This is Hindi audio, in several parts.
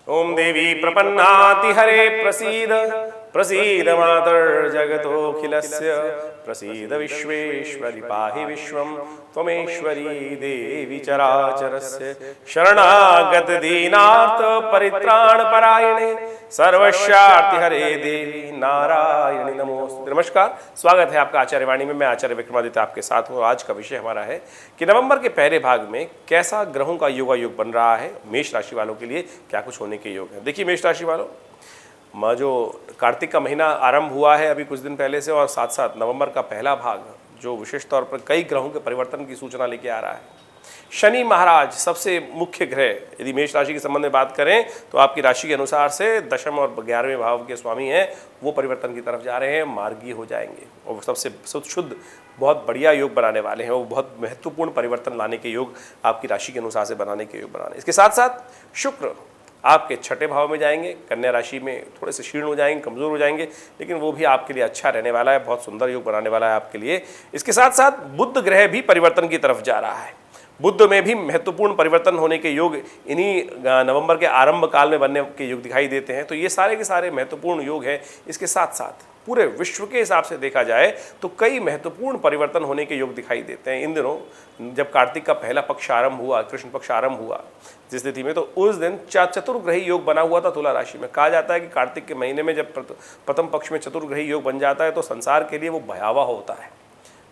ओम देवी प्रपन्नाति हरे प्रसीद प्रसीद मातर जगतोऽखिलस्य प्रसीद विश्वेश्वरि पाहि विश्वं त्वमेश्वरी देवी चराचरस्य शरणागत दीनार्थ परित्राण परायणे सर्वस्यार्ति हरे देवी नारायणी नमोस्तुते। नमस्कार, स्वागत है आपका आचार्यवाणी में। मैं आचार्य विक्रमादित्य आपके साथ हूँ। आज का विषय हमारा है कि नवंबर के पहले भाग में कैसा ग्रहों का योगायोग बन रहा है, मेष राशि वालों के लिए क्या कुछ होने के योग है। देखिए मेष राशि वालों, जो कार्तिक का महीना आरंभ हुआ है अभी कुछ दिन पहले से, और साथ साथ नवंबर का पहला भाग जो विशेष तौर पर कई ग्रहों के परिवर्तन की सूचना लेके आ रहा है। शनि महाराज सबसे मुख्य ग्रह, यदि मेष राशि के संबंध में बात करें तो आपकी राशि के अनुसार से दशम और 11वें भाव के स्वामी हैं, वो परिवर्तन की तरफ जा रहे हैं, मार्गी हो जाएंगे और सबसे शुद्ध बहुत बढ़िया योग बनाने वाले हैं। वो बहुत महत्वपूर्ण परिवर्तन लाने के योग आपकी राशि के अनुसार से बनाने के योग बनाने। इसके साथ साथ शुक्र आपके छठे भाव में जाएंगे, कन्या राशि में थोड़े से क्षीण हो जाएंगे, कमज़ोर हो जाएंगे, लेकिन वो भी आपके लिए अच्छा रहने वाला है, बहुत सुंदर योग बनाने वाला है आपके लिए। इसके साथ साथ बुध ग्रह भी परिवर्तन की तरफ जा रहा है। बुध में भी महत्वपूर्ण परिवर्तन होने के योग इन्हीं नवंबर के आरंभ काल में बनने के योग दिखाई देते हैं। तो ये सारे के सारे महत्वपूर्ण योग हैं। इसके साथ साथ पूरे विश्व के हिसाब से देखा जाए तो कई महत्वपूर्ण परिवर्तन होने के योग दिखाई देते हैं। इन दिनों जब कार्तिक का पहला पक्ष आरंभ हुआ, कृष्ण पक्ष आरंभ हुआ जिस तिथि में, तो उस दिन चतुर्ग्रही योग बना हुआ था तुला राशि में। कहा जाता है कि कार्तिक के महीने में जब प्रथम पक्ष में चतुर्ग्रही योग बन जाता है तो संसार के लिए वो भयावह होता है।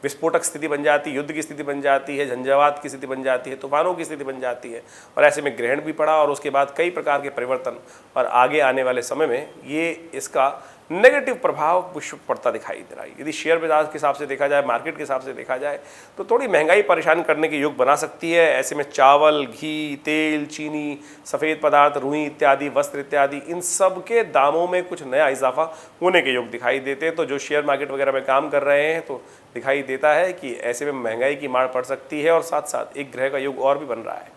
विस्फोटक स्थिति बन जाती है, युद्ध की स्थिति बन जाती है, झंझावात की स्थिति बन जाती है, तूफानों की स्थिति बन जाती है। और ऐसे में ग्रहण भी पड़ा और उसके बाद कई प्रकार के परिवर्तन, और आगे आने वाले समय में ये इसका नेगेटिव प्रभाव विश्व पर पड़ता दिखाई दे रहा है। यदि शेयर बाजार के हिसाब से देखा जाए, मार्केट के हिसाब से देखा जाए तो थोड़ी महंगाई परेशान करने के योग बना सकती है। ऐसे में चावल, घी, तेल, चीनी, सफ़ेद पदार्थ, रुई इत्यादि, वस्त्र इत्यादि, इन सब के दामों में कुछ नया इजाफा होने के योग दिखाई देते हैं। तो जो शेयर मार्केट वगैरह में काम कर रहे हैं तो दिखाई देता है कि ऐसे में महंगाई की मार पड़ सकती है। और साथ साथ एक ग्रह का योग और भी बन रहा है।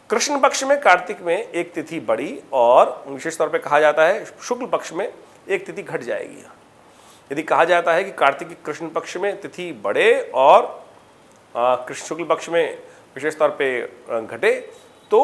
कृष्ण पक्ष में कार्तिक में एक तिथि बढ़ी और विशेष तौर पे कहा जाता है शुक्ल पक्ष में एक तिथि घट जाएगी। यदि कहा जाता है कि कार्तिक की कृष्ण पक्ष में तिथि बढ़े और कृष्ण शुक्ल पक्ष में विशेष तौर पे घटे तो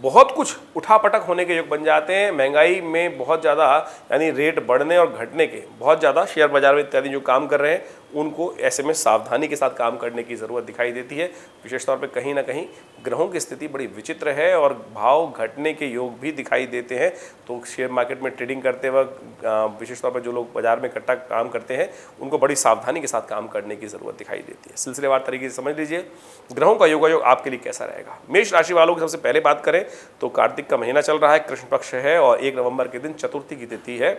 बहुत कुछ उठापटक होने के योग बन जाते हैं। महंगाई में बहुत ज़्यादा, यानी रेट बढ़ने और घटने के बहुत ज़्यादा, शेयर बाजार में इत्यादि जो काम कर रहे हैं उनको ऐसे में सावधानी के साथ काम करने की ज़रूरत दिखाई देती है। विशेष तौर पे कहीं ना कहीं ग्रहों की स्थिति बड़ी विचित्र है और भाव घटने के योग भी दिखाई देते हैं। तो शेयर मार्केट में ट्रेडिंग करते वक्त विशेष तौर पर जो लोग बाजार में इकट्ठा काम करते हैं उनको बड़ी सावधानी के साथ काम करने की ज़रूरत दिखाई देती है। सिलसिलेवार तरीके से समझ लीजिए ग्रहों का योगायोग आपके लिए कैसा रहेगा। मेष राशि वालों की सबसे पहले बात करें तो कार्तिक का महीना चल रहा है, कृष्ण पक्ष है और 1 नवंबर के दिन चतुर्थी की तिथि है।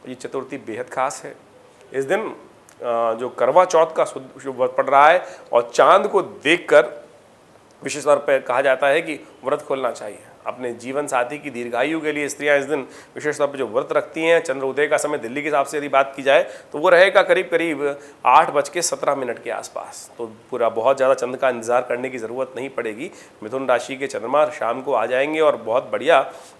ये चतुर्थी बेहद खास है। इस दिन जो करवा चौथ का शुभ व्रत पड़ रहा है और चांद को देखकर विशेष तौर पर कहा जाता है कि व्रत खोलना चाहिए। अपने जीवन साथी की दीर्घायु के लिए स्त्रियां इस दिन विशेष तौर पर जो व्रत रखती हैं, चंद्र उदय का समय दिल्ली के हिसाब से यदि बात की जाए तो वो रहेगा करीब करीब 8:17 के आसपास। तो पूरा बहुत ज़्यादा चंद्र का इंतजार करने की ज़रूरत नहीं पड़ेगी। मिथुन राशि के चंद्रमा शाम को आ जाएंगे और बहुत बढ़िया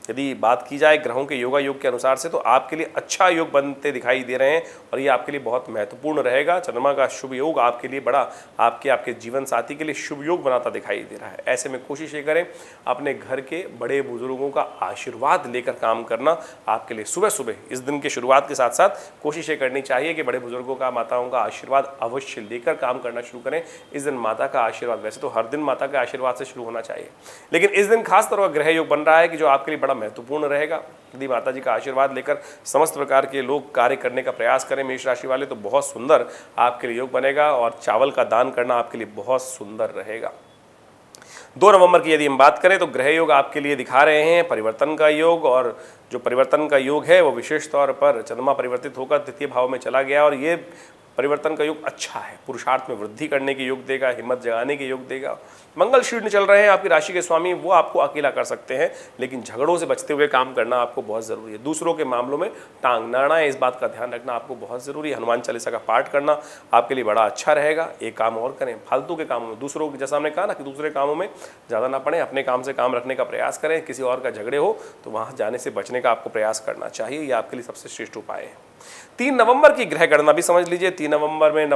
यदि बात की जाए ग्रहों के योगा योग के अनुसार से तो आपके लिए अच्छा योग बनते दिखाई दे रहे हैं और ये आपके लिए बहुत महत्वपूर्ण रहेगा। चंद्रमा का शुभ योग आपके लिए बड़ा, आपके जीवन साथी के लिए शुभ योग बनाता दिखाई दे रहा है। ऐसे में कोशिश ये करें अपने घर के बड़े बुजुर्गों का आशीर्वाद लेकर काम करना आपके लिए सुबह सुबह इस दिन के शुरुआत के साथ साथ कोशिश ये करनी चाहिए कि बड़े बुजुर्गों का, माताओं का आशीर्वाद अवश्य लेकर काम करना शुरू करें। इस दिन माता का आशीर्वाद, वैसे तो हर दिन माता के आशीर्वाद से शुरू होना चाहिए, लेकिन इस दिन खास तौर पर ग्रह योग बन रहा है कि जो आपके लिए बड़ा महत्वपूर्ण रहेगा। यदि माता जी का आशीर्वाद लेकर समस्त प्रकार के लोग कार्य करने का प्रयास करें मेष राशि वाले तो बहुत सुंदर आपके लिए योग बनेगा और चावल का दान करना आपके लिए बहुत सुंदर रहेगा। 2 नवंबर की यदि हम बात करें तो ग्रह योग आपके लिए दिखा रहे हैं परिवर्तन का योग, और जो परिवर्तन का योग है वो विशेष तौर पर चंद्रमा परिवर्तित होकर तृतीय भाव में चला गया और ये परिवर्तन का योग अच्छा है। पुरुषार्थ में वृद्धि करने के योग देगा, हिम्मत जगाने के योग देगा। मंगल शीर्ण चल रहे हैं आपकी राशि के स्वामी, वो आपको अकेला कर सकते हैं, लेकिन झगड़ों से बचते हुए काम करना आपको बहुत ज़रूरी है। दूसरों के मामलों में टांग ना अड़ाएं, इस बात का ध्यान रखना आपको बहुत ज़रूरी है। हनुमान चालीसा का पाठ करना आपके लिए बड़ा अच्छा रहेगा। एक काम और करें, फालतू के कामों में, दूसरों के, जैसा हमने कहा ना कि दूसरे कामों में ज़्यादा ना पड़े, अपने काम से काम रखने का प्रयास करें। किसी और का झगड़े हो तो वहाँ जाने से बचने का आपको प्रयास करना चाहिए, ये आपके लिए सबसे श्रेष्ठ उपाय है। 3 नवंबर की ग्रह गणना भी समझ लीजिए। 3 नवंबर में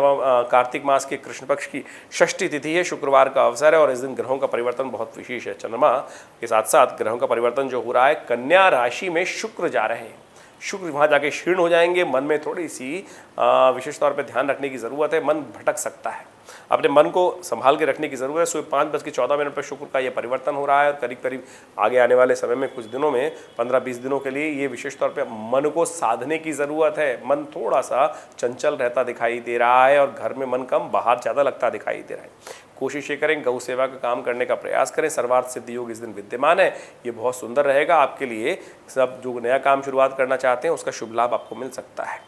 कार्तिक मास के कृष्ण पक्ष की षष्ठी तिथि है, शुक्रवार का अवसर है और इस दिन ग्रहों का परिवर्तन बहुत विशेष है। चंद्रमा के साथ साथ ग्रहों का परिवर्तन जो हो रहा है, कन्या राशि में शुक्र जा रहे हैं। शुक्र वहाँ जाके क्षीण हो जाएंगे। मन में थोड़ी सी विशेष तौर पे ध्यान रखने की ज़रूरत है, मन भटक सकता है, अपने मन को संभाल के रखने की ज़रूरत है। सुबह 5:14 पर शुक्र का ये परिवर्तन हो रहा है और करीब करीब आगे आने वाले समय में कुछ दिनों में 15-20 दिनों के लिए ये विशेष तौर पे मन को साधने की ज़रूरत है। मन थोड़ा सा चंचल रहता दिखाई दे रहा है और घर में मन कम, बाहर ज़्यादा लगता दिखाई दे रहा है। कोशिश ये करें गौ सेवा का काम करने का प्रयास करें। सर्वार्थ सिद्धि योग इस दिन विद्यमान है, ये बहुत सुंदर रहेगा आपके लिए। सब जो नया काम शुरुआत करना चाहते हैं उसका शुभ लाभ आपको मिल सकता है।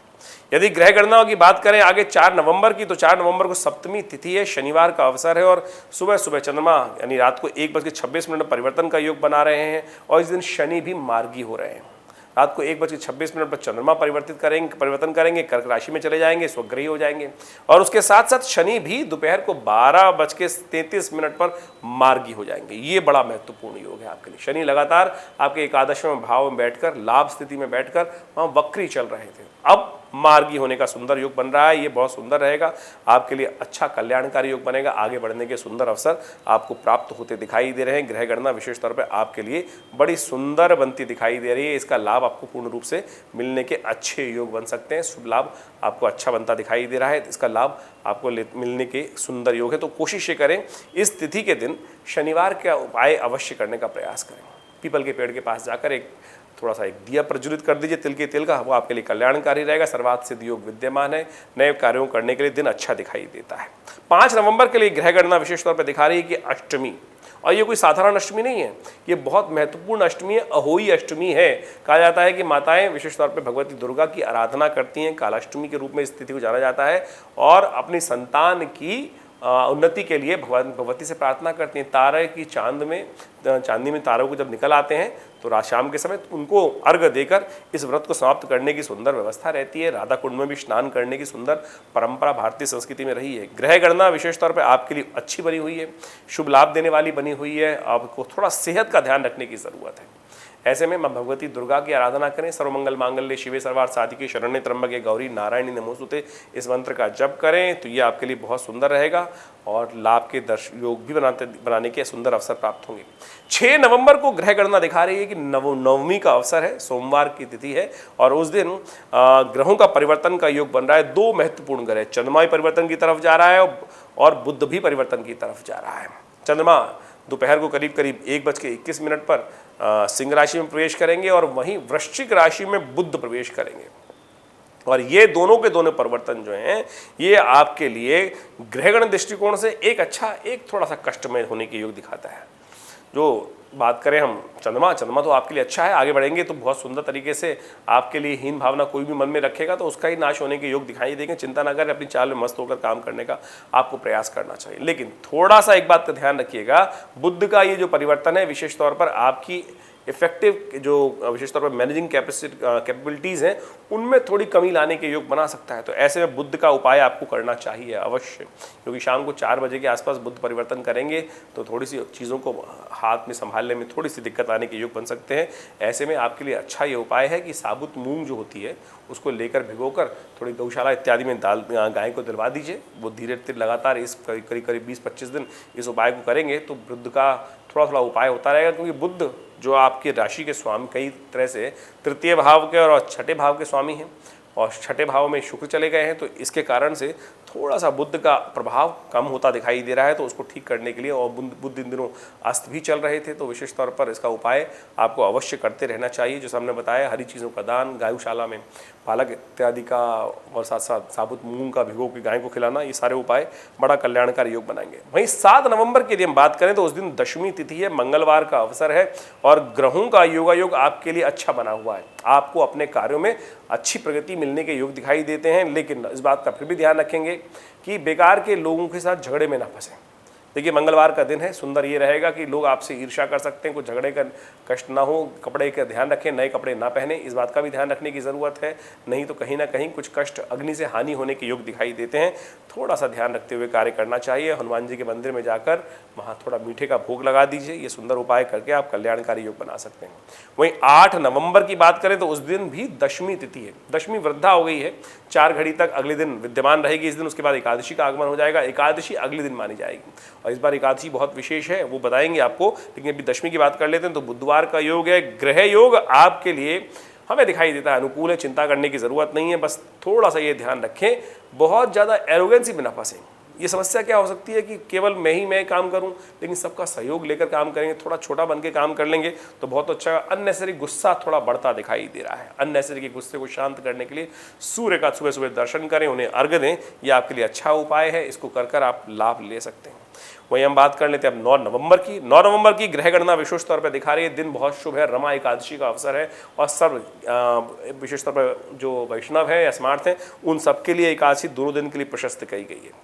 यदि ग्रह गणनाओं की बात करें आगे 4 नवंबर की, तो 4 नवंबर को सप्तमी तिथि है, शनिवार का अवसर है और सुबह सुबह चंद्रमा यानी रात को 1:26 में परिवर्तन का योग बना रहे हैं और इस दिन शनि भी मार्गी हो रहे हैं। रात को 1:26 पर चंद्रमा परिवर्तन करेंगे, कर्क राशि में चले जाएंगे, स्वग्रही हो जाएंगे और उसके साथ साथ शनि भी दोपहर को 12:33 पर मार्गी हो जाएंगे। ये बड़ा महत्वपूर्ण योग है आपके लिए। शनि लगातार आपके एकादशवें भाव में बैठकर, लाभ स्थिति में बैठकर वहाँ वक्री चल रहे थे, अब मार्गी होने का सुंदर योग बन रहा है। ये बहुत सुंदर रहेगा आपके लिए, अच्छा कल्याणकारी योग बनेगा। आगे बढ़ने के सुंदर अवसर आपको प्राप्त होते दिखाई दे रहे हैं। ग्रह गणना विशेष तौर पर आपके लिए बड़ी सुंदर बनती दिखाई दे रही है। इसका लाभ आपको पूर्ण रूप से मिलने के अच्छे योग बन सकते हैं। शुभ लाभ आपको अच्छा बनता दिखाई दे रहा है। इसका लाभ आपको मिलने के सुंदर योग है। तो कोशिश ये करें इस तिथि के दिन शनिवार का उपाय अवश्य करने का प्रयास करें। पीपल के पेड़ के पास जाकर एक थोड़ा सा एक दिया प्रज्वलित कर दीजिए तिल के तेल का, वो आपके लिए कल्याणकारी रहेगा। सर्वार्थ सिद्धि योग विद्यमान है। नए कार्यों करने के लिए दिन अच्छा दिखाई देता है। 5 नवंबर के लिए ग्रह गणना विशेष तौर पर दिखा रही है कि अष्टमी, और ये कोई साधारण अष्टमी नहीं है, ये बहुत महत्वपूर्ण अष्टमी है, अहोई अष्टमी है। कहा जाता है कि माताएं विशेष तौर पर भगवती दुर्गा की आराधना करती हैं, कालाष्टमी के रूप में इस तिथि को जाना जाता है और अपनी संतान की उन्नति के लिए भगवती से प्रार्थना करती हैं। तारे की चांदनी में तारों को जब निकल आते हैं तो रात शाम के समय उनको अर्घ्य देकर इस व्रत को समाप्त करने की सुंदर व्यवस्था रहती है। राधा कुंड में भी स्नान करने की सुंदर परंपरा भारतीय संस्कृति में रही है। ग्रह गणना विशेष तौर पर आपके लिए अच्छी बनी हुई है, शुभ लाभ देने वाली बनी हुई है। आपको थोड़ा सेहत का ध्यान रखने की ज़रूरत है। ऐसे में मां भगवती दुर्गा की आराधना करें। सर्वमंगल मांगल्ये शिवे सर्वार्थ साधिके शरण्ये त्र्यंबके गौरी नारायणी नमोस्तुते, इस मंत्र का जप करें तो ये आपके लिए बहुत सुंदर रहेगा और लाभ के योग भी बनाने के सुंदर अवसर प्राप्त होंगे। 6 नवंबर को ग्रह गणना दिखा रही है कि नवमी का अवसर है, सोमवार की तिथि है और उस दिन ग्रहों का परिवर्तन का योग बन रहा है। 2 महत्वपूर्ण ग्रह, चंद्रमा भी परिवर्तन की तरफ जा रहा है और बुध भी परिवर्तन की तरफ जा रहा है। चंद्रमा दोपहर को करीब 1:21 पर सिंह राशि में प्रवेश करेंगे और वहीं वृश्चिक राशि में बुध प्रवेश करेंगे और ये दोनों के दोनों परिवर्तन जो हैं ये आपके लिए ग्रहगण दृष्टिकोण से एक अच्छा, एक थोड़ा सा कष्टमय होने के योग दिखाता है। जो बात करें हम चंद्रमा तो आपके लिए अच्छा है। आगे बढ़ेंगे तो बहुत सुंदर तरीके से आपके लिए हीन भावना कोई भी मन में रखेगा तो उसका ही नाश होने के योग दिखाई देंगे। चिंता ना करें, अपनी चाल में मस्त होकर काम करने का आपको प्रयास करना चाहिए। लेकिन थोड़ा सा एक बात का ध्यान रखिएगा, बुध का ये जो परिवर्तन है विशेष तौर पर आपकी इफेक्टिव जो विशेष तौर पर मैनेजिंग कैपेबिलिटीज़ हैं उनमें थोड़ी कमी लाने के योग बना सकता है। तो ऐसे में बुध का उपाय आपको करना चाहिए अवश्य, क्योंकि शाम को 4 बजे के आसपास बुध परिवर्तन करेंगे तो थोड़ी सी चीज़ों को हाथ में संभालने में थोड़ी सी दिक्कत आने के योग बन सकते हैं। ऐसे में आपके लिए अच्छा ये उपाय है कि साबुत मूंग जो होती है उसको लेकर भिगोकर थोड़ी गौशाला इत्यादि में गाय को दिलवा दीजिए। वो धीरे धीरे लगातार इस करीब 20-25 दिन इस उपाय को करेंगे तो बुध का थोड़ा उपाय होता रहेगा, क्योंकि बुध जो आपकी राशि के स्वामी कई तरह से तृतीय भाव के और छठे भाव के स्वामी हैं और छठे भाव में शुक्र चले गए हैं, तो इसके कारण से थोड़ा सा बुध का प्रभाव कम होता दिखाई दे रहा है। तो उसको ठीक करने के लिए, और बुध इन दिनों अस्त भी चल रहे थे, तो विशेष तौर पर इसका उपाय आपको अवश्य करते रहना चाहिए। जो हमने बताया, हरी चीज़ों का दान, गौशाला में पालक इत्यादि का और साथ साथ साबुत मूंग का भिगो के गाय को खिलाना, ये सारे उपाय बड़ा कल्याणकारी योग बनाएंगे। वहीं 7 नवंबर की यदि हम बात करें तो उस दिन दशमी तिथि है, मंगलवार का अवसर है और ग्रहों का योगायोग आपके लिए अच्छा बना हुआ है। आपको अपने कार्यों में अच्छी प्रगति मिलने के योग दिखाई देते हैं, लेकिन इस बात का फिर भी ध्यान रखेंगे कि बेकार के लोगों के साथ झगड़े में ना फंसें। देखिए मंगलवार का दिन है, सुंदर ये रहेगा कि लोग आपसे ईर्ष्या कर सकते हैं, कुछ झगड़े का कष्ट ना हो, कपड़े का ध्यान रखें, नए कपड़े ना पहने, इस बात का भी ध्यान रखने की ज़रूरत है, नहीं तो कहीं ना कहीं कुछ कष्ट, अग्नि से हानि होने के योग दिखाई देते हैं। थोड़ा सा ध्यान रखते हुए कार्य करना चाहिए। हनुमान जी के मंदिर में जाकर वहाँ थोड़ा मीठे का भोग लगा दीजिए, ये सुंदर उपाय करके आप कल्याणकारी योग बना सकते हैं। वहीं 8 नवंबर की बात करें तो उस दिन भी दशमी तिथि है, दशमी वृद्धा हो गई है, 4 घड़ी तक अगले दिन विद्यमान रहेगी इस दिन, उसके बाद एकादशी का आगमन हो जाएगा, एकादशी अगले दिन मानी जाएगी। और इस बार एकादशी बहुत विशेष है, वो बताएंगे आपको, लेकिन अभी दशमी की बात कर लेते हैं। तो बुधवार का योग है, ग्रह योग आपके लिए हमें दिखाई देता है अनुकूल है, चिंता करने की ज़रूरत नहीं है। बस थोड़ा सा ये ध्यान रखें, बहुत ज़्यादा एरोगेंसी में ना फंसें। ये समस्या क्या हो सकती है कि केवल मैं काम करूं, लेकिन सबका सहयोग लेकर काम करेंगे, थोड़ा छोटा बन के काम कर लेंगे तो बहुत अच्छा। अननेसेसरी गुस्सा थोड़ा बढ़ता दिखाई दे रहा है, अननेसेसरी के गुस्से को शांत करने के लिए सूर्य का सुबह सुबह दर्शन करें, उन्हें अर्घ्य दें, ये आपके लिए अच्छा उपाय है, इसको कर कर आप लाभ ले सकते हैं। वहीं हम बात कर लेते हैं अब 9 नवंबर की। 9 नवंबर की ग्रह गणना विशेष तौर पर दिखा रही है, दिन बहुत शुभ है, रमा एकादशी का अवसर है और सर्व विशेष तौर पर जो वैष्णव है या स्मार्थ हैं उन सबके लिए एकादशी दोनों दिन के लिए प्रशस्त कही गई है।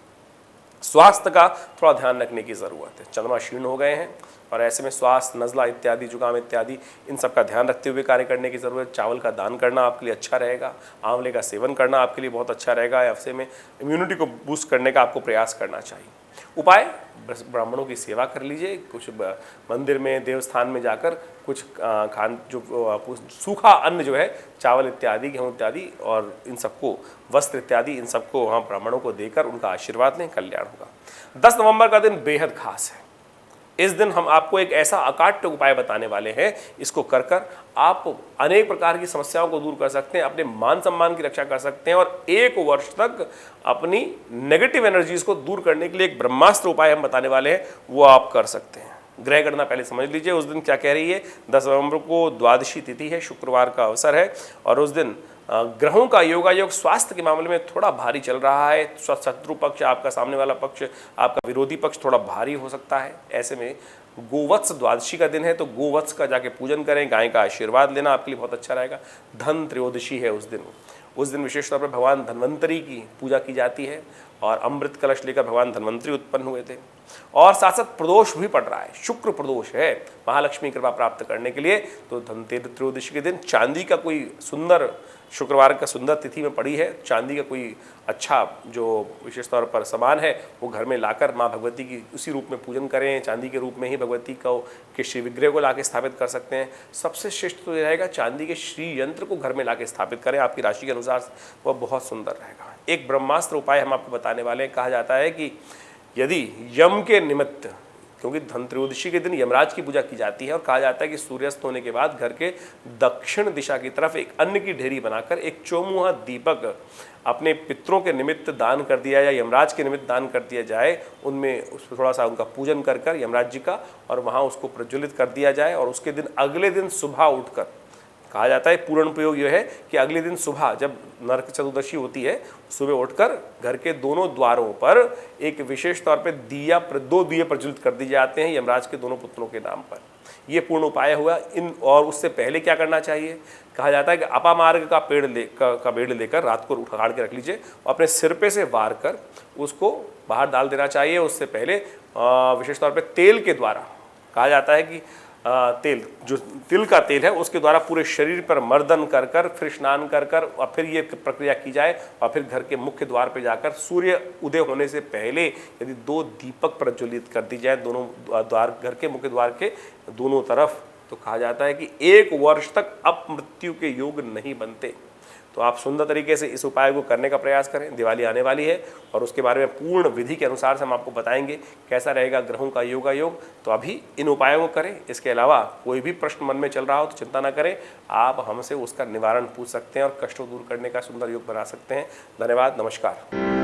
स्वास्थ्य का थोड़ा ध्यान रखने की ज़रूरत है, चंद्रमा क्षीण हो गए हैं और ऐसे में स्वास्थ्य, नज़ला इत्यादि, जुकाम इत्यादि, इन सब का ध्यान रखते हुए कार्य करने की ज़रूरत है। चावल का दान करना आपके लिए अच्छा रहेगा, आंवले का सेवन करना आपके लिए बहुत अच्छा रहेगा। ऐसे में इम्यूनिटी को बूस्ट करने का आपको प्रयास करना चाहिए। उपाय, ब्राह्मणों की सेवा कर लीजिए, कुछ मंदिर में, देवस्थान में जाकर कुछ सूखा अन्न जो है, चावल इत्यादि, गेहूँ इत्यादि और इन सबको, वस्त्र इत्यादि, इन सबको वहाँ ब्राह्मणों को देकर उनका आशीर्वाद लें, कल्याण होगा। 10 नवंबर का दिन बेहद खास है। इस दिन हम आपको एक ऐसा अकाट्य उपाय बताने वाले हैं, इसको कर कर आप अनेक प्रकार की समस्याओं को दूर कर सकते हैं, अपने मान सम्मान की रक्षा कर सकते हैं और 1 वर्ष तक अपनी नेगेटिव एनर्जीज को दूर करने के लिए एक ब्रह्मास्त्र उपाय हम बताने वाले हैं, वो आप कर सकते हैं। ग्रह गणना पहले समझ लीजिए, उस दिन क्या कह रही है। 10 नवंबर को द्वादशी तिथि है, शुक्रवार का अवसर है और उस दिन ग्रहों का योगायोग स्वास्थ्य के मामले में थोड़ा भारी चल रहा है। शत्रु पक्ष, आपका सामने वाला पक्ष, आपका विरोधी पक्ष थोड़ा भारी हो सकता है। ऐसे में गोवत्स द्वादशी का दिन है, तो गोवत्स का जाके पूजन करें, गाय का आशीर्वाद लेना आपके लिए बहुत अच्छा रहेगा। धन त्रयोदशी है उस दिन विशेष तौर पर भगवान धन्वंतरी की पूजा की जाती है और अमृत कलश लेकर भगवान धन्वंतरी उत्पन्न हुए थे। और साथ साथ प्रदोष भी पड़ रहा है, शुक्र प्रदोष है महालक्ष्मी कृपा प्राप्त करने के लिए। तो धनतेरस त्रयोदशी के दिन चांदी का कोई सुंदर, शुक्रवार का सुंदर तिथि में पड़ी है, चांदी का कोई अच्छा जो विशेष तौर पर सामान है वो घर में लाकर माँ भगवती की उसी रूप में पूजन करें। चांदी के रूप में ही भगवती के श्री विग्रह को लाके स्थापित कर सकते हैं। सबसे श्रेष्ठ तो यह रहेगा चांदी के श्री यंत्र को घर में लाके स्थापित करें, आपकी राशि के अनुसार वह बहुत सुंदर रहेगा। एक ब्रह्मास्त्र उपाय हम आपको बताने वाले हैं। कहा जाता है कि यदि यम के निमित्त, क्योंकि धनत्रयोदशी के दिन यमराज की पूजा की जाती है और कहा जाता है कि सूर्यास्त होने के बाद घर के दक्षिण दिशा की तरफ एक अन्न की ढेरी बनाकर एक चौमुहा दीपक अपने पितरों के निमित्त दान कर दिया या यमराज के निमित्त दान कर दिया जाए, उनमें उस थोड़ा सा उनका पूजन कर कर यमराज जी का, और वहाँ उसको प्रज्वलित कर दिया जाए। और उसके दिन अगले दिन सुबह उठकर, कहा जाता है पूर्ण प्रयोग यह है कि अगले दिन सुबह जब नरक चतुर्दशी होती है, सुबह उठकर घर के दोनों द्वारों पर एक विशेष तौर पे 2 दिए प्रज्वलित कर दिए जाते हैं यमराज के दोनों पुत्रों के नाम पर। यह पूर्ण उपाय हुआ। और उससे पहले क्या करना चाहिए, कहा जाता है कि अपामार्ग का पेड़ लेकर रात को उखाड़ के रख लीजिए और अपने सिर पे से वार कर उसको बाहर डाल देना चाहिए। उससे पहले विशेष तौर पर तेल के द्वारा, कहा जाता है कि तेल, जो तिल का तेल है उसके द्वारा पूरे शरीर पर मर्दन कर कर, फिर स्नान कर कर और फिर ये प्रक्रिया की जाए। और फिर घर के मुख्य द्वार पर जाकर सूर्य उदय होने से पहले यदि 2 दीपक प्रज्वलित कर दी जाए दोनों द्वार, घर के मुख्य द्वार के दोनों तरफ, तो कहा जाता है कि 1 वर्ष तक अपमृत्यु के योग नहीं बनते। तो आप सुंदर तरीके से इस उपाय को करने का प्रयास करें। दिवाली आने वाली है और उसके बारे में पूर्ण विधि के अनुसार से हम आपको बताएंगे कैसा रहेगा ग्रहों का योग। तो अभी इन उपायों को करें। इसके अलावा कोई भी प्रश्न मन में चल रहा हो तो चिंता ना करें, आप हमसे उसका निवारण पूछ सकते हैं और कष्टों दूर करने का सुंदर योग बना सकते हैं। धन्यवाद, नमस्कार।